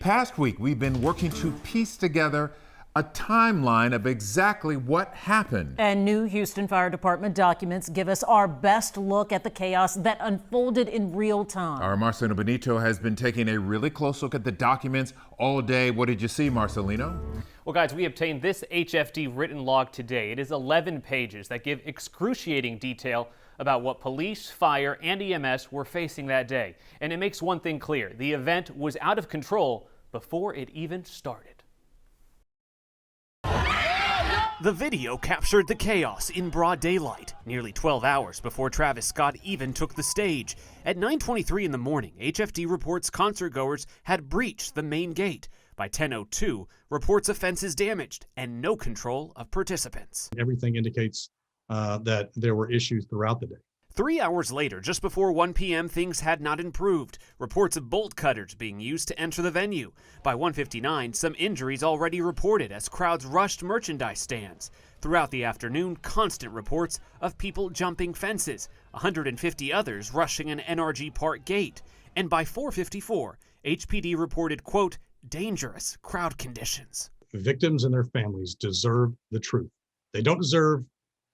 Past week, we've been working to piece together a timeline of exactly what happened. And new Houston Fire Department documents give us our best look at the chaos that unfolded in real time. Our Marcelino Benito has been taking a really close look at the documents all day. What did you see, Marcelino? Well, guys, we obtained this HFD written log today. It is 11 pages that give excruciating detail about what police, fire, and EMS were facing that day. And it makes one thing clear: the event was out of control before it even started. The video captured the chaos in broad daylight, nearly 12 hours before Travis Scott even took the stage. At 9:23 in the morning, HFD reports concertgoers had breached the main gate. By 10:02, reports of fences damaged and no control of participants. Everything indicates that there were issues throughout the day. 3 hours later, just before 1 p.m., things had not improved. Reports of bolt cutters being used to enter the venue. By 1:59, some injuries already reported as crowds rushed merchandise stands. Throughout the afternoon, constant reports of people jumping fences, 150 others rushing an NRG Park gate. And by 4:54, HPD reported, quote, dangerous crowd conditions. The victims and their families deserve the truth. They don't deserve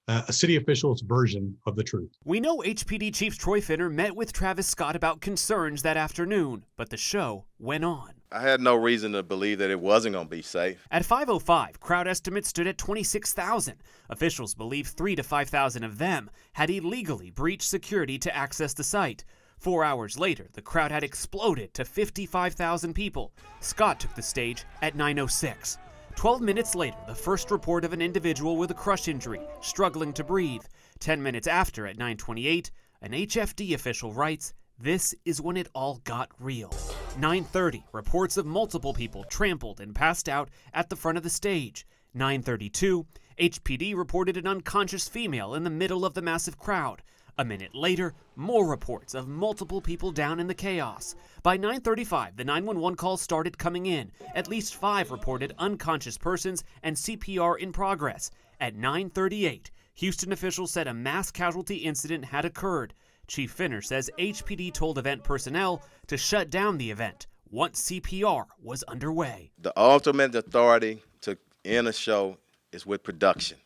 a city official's version of the truth. We know HPD Chief Troy Finner met with Travis Scott about concerns that afternoon, but the show went on. I had no reason to believe that it wasn't going to be safe. At 5:05, crowd estimates stood at 26,000. Officials believe 3,000 to 5,000 of them had illegally breached security to access the site. 4 hours later, the crowd had exploded to 55,000 people. Scott took the stage at 9:06. 12 minutes later, the first report of an individual with a crush injury, struggling to breathe. 10 minutes after, at 9:28, an HFD official writes, this is when it all got real. 9:30, reports of multiple people trampled and passed out at the front of the stage. 9:32, HPD reported an unconscious female in the middle of the massive crowd. A minute later, more reports of multiple people down in the chaos. By 9:35, the 911 calls started coming in. At least 5 reported unconscious persons and CPR in progress. At 9:38, Houston officials said a mass casualty incident had occurred. Chief Finner says HPD told event personnel to shut down the event once CPR was underway. The ultimate authority to end a show is with production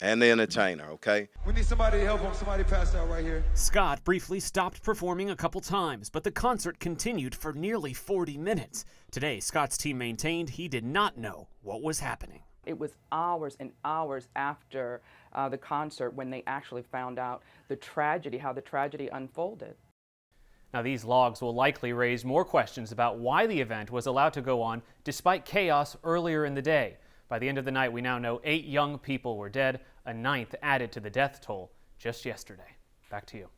and the entertainer, okay? We need somebody to help him. Somebody passed out right here. Scott briefly stopped performing a couple times, but the concert continued for nearly 40 minutes. Today, Scott's team maintained he did not know what was happening. It was hours and hours after the concert when they actually found out the tragedy, how the tragedy unfolded. Now, these logs will likely raise more questions about why the event was allowed to go on despite chaos earlier in the day. By the end of the night, we now know 8 young people were dead, a 9th added to the death toll just yesterday. Back to you.